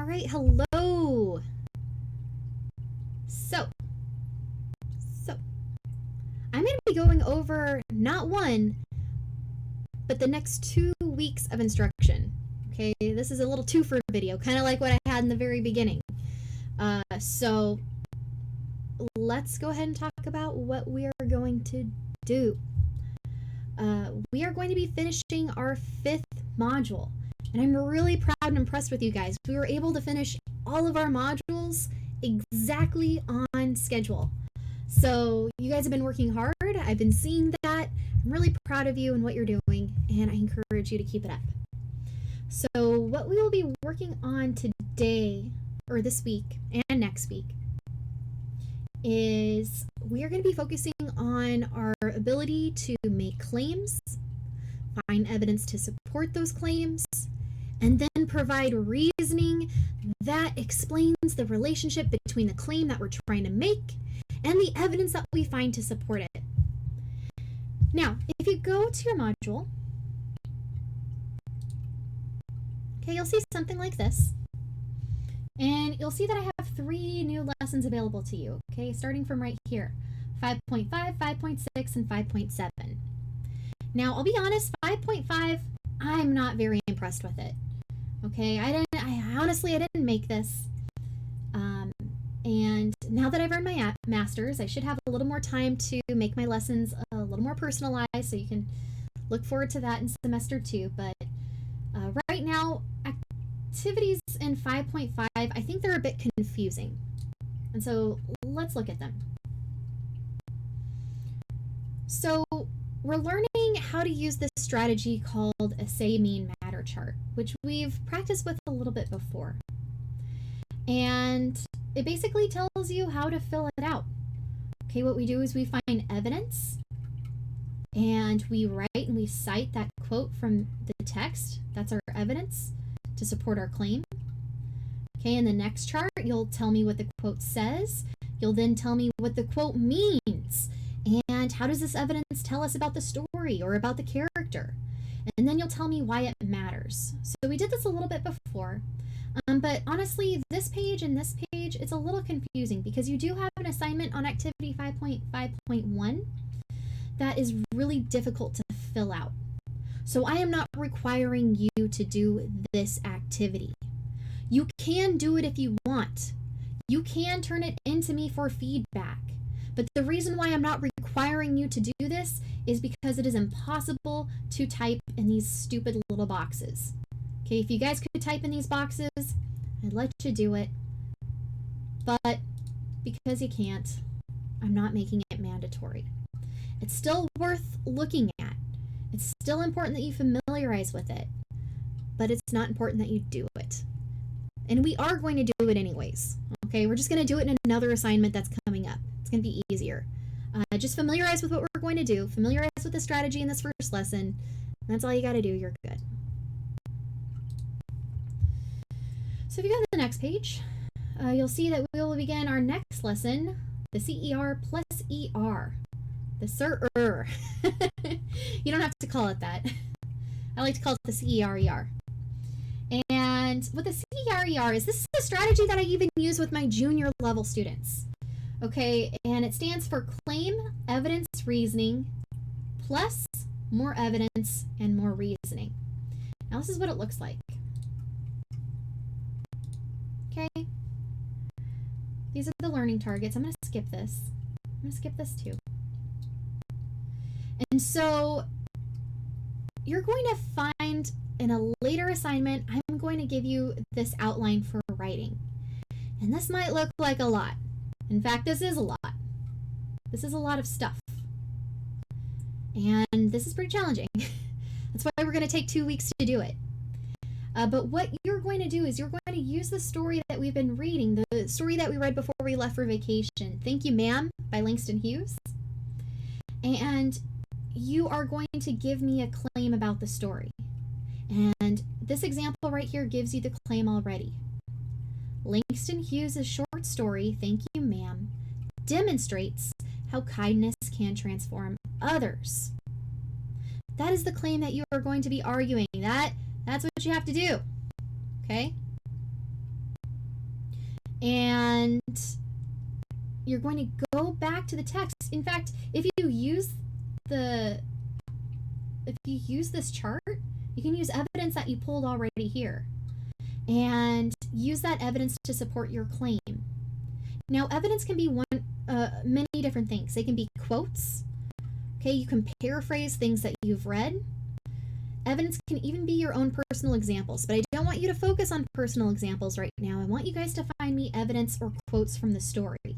All right, hello. So, I'm going to be going over not one, but the next 2 weeks of instruction. Okay, this is a little twofer video, kind of like what I had in the very beginning. So, let's go ahead and talk about what we are going to do. We are going to be finishing our 5th module, and I'm really proud and impressed with you guys. We were able to finish all of our modules exactly on schedule. So you guys have been working hard. I've been seeing that. I'm really proud of you and what you're doing, and I encourage you to keep it up. So what we will be working on today, or this week and next week, is we are going to be focusing on our ability to make claims, find evidence to support those claims, and then provide reasoning that explains the relationship between the claim that we're trying to make and the evidence that we find to support it. Now, if you go to your module, okay, you'll see something like this. And you'll see that I have 3 new lessons available to you, okay, starting from right here, 5.5, 5.6, and 5.7. Now, I'll be honest, 5.5, I'm not very impressed with it, okay? I honestly didn't make this. And now that I've earned my master's, I should have a little more time to make my lessons a little more personalized, so you can look forward to that in semester 2. But right now, activities in 5.5, I think they're a bit confusing. And so let's look at them. So we're learning how to use this strategy called a say mean matter chart, which we've practiced with a little bit before. And it basically tells you how to fill it out. Okay, what we do is we find evidence and we write and we cite that quote from the text. That's our evidence to support our claim. Okay, in the next chart, you'll tell me what the quote says. You'll then tell me what the quote means. And how does this evidence tell us about the story or about the character? And then you'll tell me why it matters. So we did this a little bit before. But honestly, this page and this page, it's a little confusing because you do have an assignment on activity 5.5.1 that is really difficult to fill out. So I am not requiring you to do this activity. You can do it if you want. You can turn it into me for feedback. But the reason why I'm not requiring you to do this is because it is impossible to type in these stupid little boxes. Okay, if you guys could type in these boxes, I'd let you do it. But because you can't, I'm not making it mandatory. It's still worth looking at. It's still important that you familiarize with it. But it's not important that you do it. And we are going to do it anyways. Okay, we're just going to do it in another assignment that's coming up. It's going to be easier. Just familiarize with what we're going to do. Familiarize with the strategy in this first lesson. That's all you got to do. You're good. So if you go to the next page, you'll see that we will begin our next lesson, the CER plus ER. The CER. You don't have to call it that. I like to call it the CERER. And what the CERER is, this is a strategy that I even use with my junior level students. Okay, and it stands for claim, evidence, reasoning, plus more evidence and more reasoning. Now this is what it looks like. Okay, these are the learning targets. I'm going to skip this. I'm going to skip this too. And so you're going to find in a later assignment, I'm going to give you this outline for writing. And this might look like a lot. In fact, this is a lot. This is a lot of stuff. And this is pretty challenging. That's why we're going to take 2 weeks to do it. But what you're going to do is you're going to use the story that we've been reading, the story that we read before we left for vacation, Thank You Ma'am by Langston Hughes. And you are going to give me a claim about the story. And this example right here gives you the claim already. Langston Hughes' short story, Thank You Ma'am, demonstrates how kindness can transform others. That is the claim that you are going to be arguing. That's what you have to do. Okay? And you're going to go back to the text. In fact, if you use this chart, you can use evidence that you pulled already here and use that evidence to support your claim. Now, evidence can be many different things. They can be quotes. Okay, you can paraphrase things that you've read. Evidence can even be your own personal examples, but I don't want you to focus on personal examples right now. I want you guys to find me evidence or quotes from the story.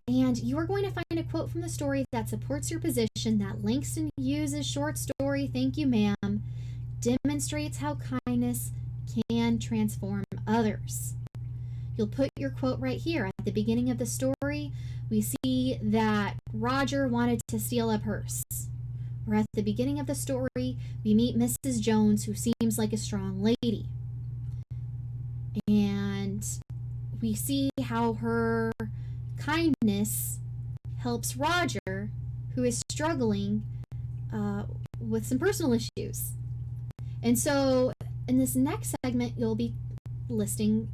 And you are going to find a quote from the story that supports your position that Langston Hughes' short story, Thank You, Ma'am, demonstrates how kindness can transform others. You'll put your quote right here. At the beginning of the story, we see that Roger wanted to steal a purse. Or at the beginning of the story, we meet Mrs. Jones, who seems like a strong lady. And we see how her kindness helps Roger, who is struggling with some personal issues. And so in this next segment, you'll be listing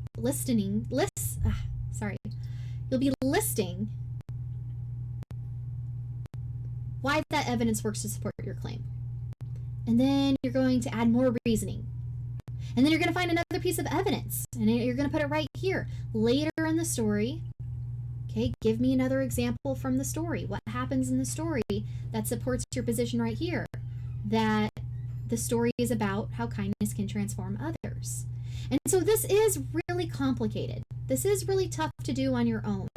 why that evidence works to support your claim. And then you're going to add more reasoning. And then you're going to find another piece of evidence, and you're going to put it right here. Later in the story, okay, give me another example from the story. What happens in the story that supports your position right here? That the story is about how kindness can transform others. And so this is really complicated. This is really tough to do on your own.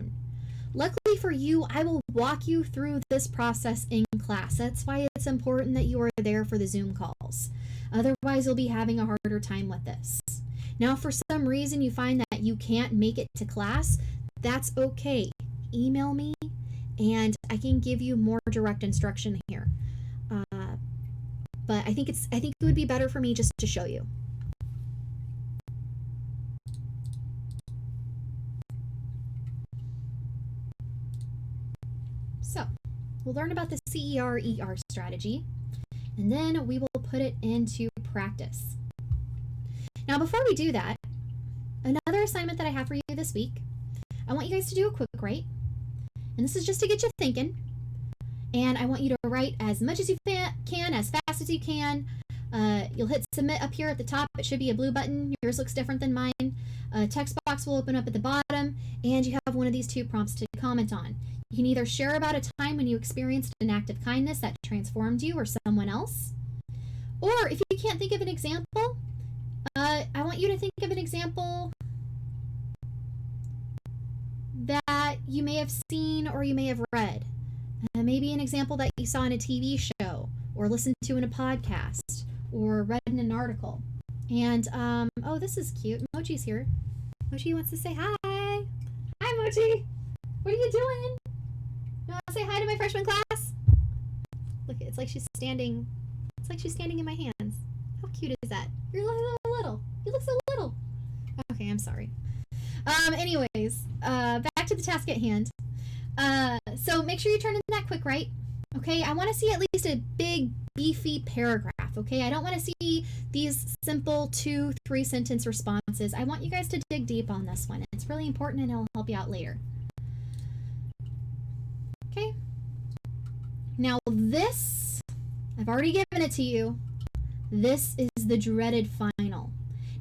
Luckily for you, I will walk you through this process in class. That's why it's important that you are there for the Zoom calls. Otherwise, you'll be having a harder time with this. Now, if for some reason you find that you can't make it to class, that's okay. Email me and I can give you more direct instruction here. But I think it would be better for me just to show you. So, we'll learn about the CER-ER strategy, and then we will put it into practice. Now, before we do that, another assignment that I have for you this week, I want you guys to do a quick write, and this is just to get you thinking, and I want you to write as much as you can, as fast as you can. You'll hit submit up here at the top. It should be a blue button. Yours looks different than mine. A text box will open up at the bottom, and you have one of these two prompts to comment on. You can either share about a time when you experienced an act of kindness that transformed you or someone else, or if you can't think of an example, I want you to think of an example that you may have seen or you may have read. Maybe an example that you saw in a TV show or listened to in a podcast or read in an article. And, oh, this is cute. Mochi's here. Mochi wants to say hi. Hi, Mochi. What are you doing? You want to say hi to my freshman class? Look, it's like she's standing in my hands. How cute is that? You're so little. You look so little. Okay, I'm sorry. Anyways, back to the task at hand. So make sure you turn in that quick write. Okay, I want to see at least a big, beefy paragraph. Okay, I don't want to see these simple 2-3 sentence responses. I want you guys to dig deep on this one. It's really important and it'll help you out later. Okay. Now this, I've already given it to you. This is the dreaded final.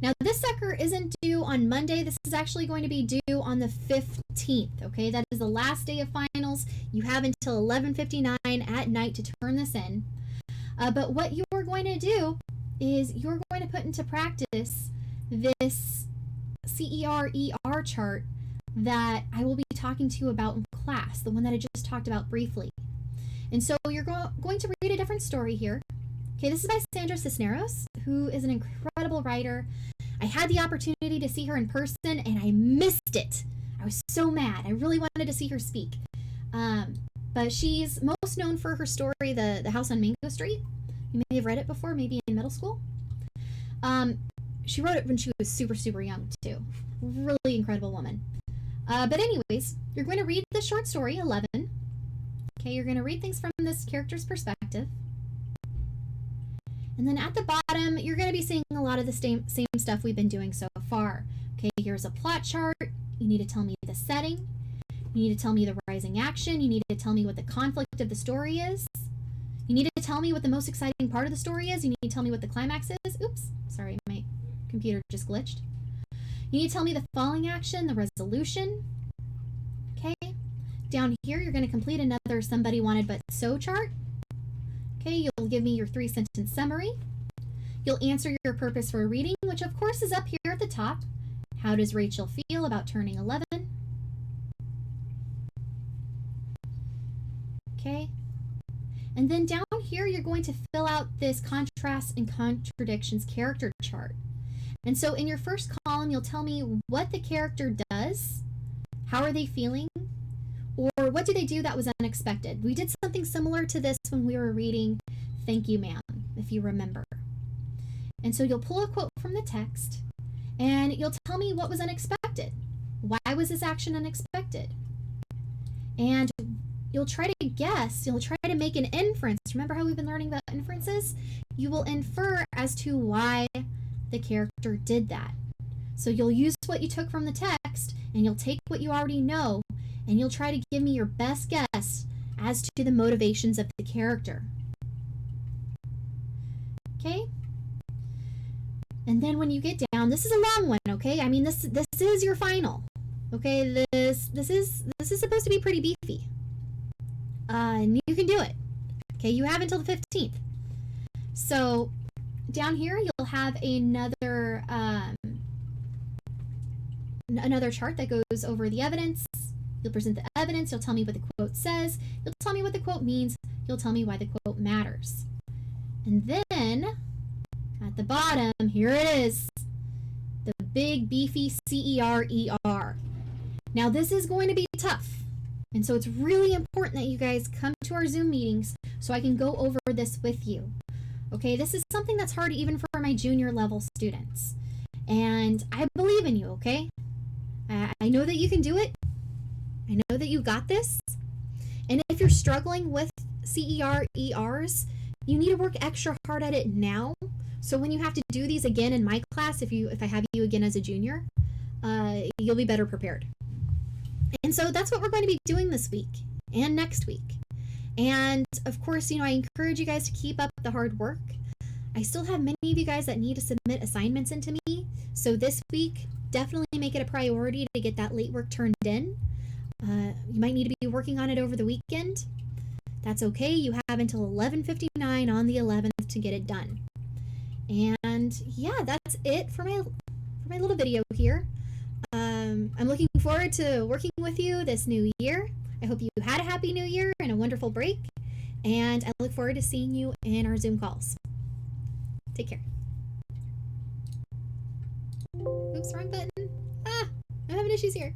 Now this sucker isn't due on Monday. This is actually going to be due on the 15th. Okay, that is the last day of finals. You have until 11:59 at night to turn this in. But what you're going to do is you're going to put into practice this CER-ER chart that I will be talking to you about in class, the one that I just talked about briefly. And so you're going to read a different story here. Okay, this is by Sandra Cisneros, who is an incredible writer. I had the opportunity to see her in person, and I missed it. I was so mad. I really wanted to see her speak. But she's most known for her story, The House on Mango Street. You may have read it before, maybe in middle school. She wrote it when she was super, super young, too. Really incredible woman. But anyways, you're going to read the short story, 11. Okay, you're going to read things from this character's perspective. And then at the bottom, you're going to be seeing a lot of the same stuff we've been doing so far. Okay, here's a plot chart. You need to tell me the setting. You need to tell me the rising action. You need to tell me what the conflict of the story is. You need to tell me what the most exciting part of the story is. You need to tell me what the climax is. Oops, sorry, my computer just glitched. You need to tell me the falling action, the resolution. Okay. Down here, you're going to complete another somebody wanted but so chart. Okay, you'll give me your 3-sentence summary. You'll answer your purpose for reading, which of course is up here at the top. How does Rachel feel about turning 11? Okay. And then down here, you're going to fill out this contrasts and contradictions character chart. And so in your first column, you'll tell me what the character does, how are they feeling, or what do they do that was unexpected. We did something similar to this when we were reading Thank You, Ma'am, if you remember. And so you'll pull a quote from the text, and you'll tell me what was unexpected. Why was this action unexpected? And you'll try to guess, you'll try to make an inference. Remember how we've been learning about inferences? You will infer as to why the character did that. So you'll use what you took from the text, and you'll take what you already know, and you'll try to give me your best guess as to the motivations of the character. Okay? And then when you get down, this is a long one, okay? I mean, this is your final. Okay, this is supposed to be pretty beefy. And you can do it. Okay, you have until the 15th. So down here, you'll have another chart that goes over the evidence. You'll present the evidence. You'll tell me what the quote says. You'll tell me what the quote means. You'll tell me why the quote matters. And then at the bottom, here it is. The big beefy CER. Now this is going to be tough. And so it's really important that you guys come to our Zoom meetings so I can go over this with you. Okay, this is something that's hard even for my junior level students. And I believe in you, okay? I know that you can do it. I know that you got this. And if you're struggling with CERs, you need to work extra hard at it now. So when you have to do these again in my class, if I have you again as a junior, you'll be better prepared. And so that's what we're going to be doing this week and next week. And of course, I encourage you guys to keep up the hard work. I still have many of you guys that need to submit assignments into me. So this week, definitely make it a priority to get that late work turned in. You might need to be working on it over the weekend. That's okay. You have until 11:59 on the 11th to get it done. And yeah, that's it for my little video here. I'm looking forward to working with you this new year. I hope you had a happy new year and a wonderful break. And I look forward to seeing you in our Zoom calls. Take care. Oops, wrong button. I'm having issues here.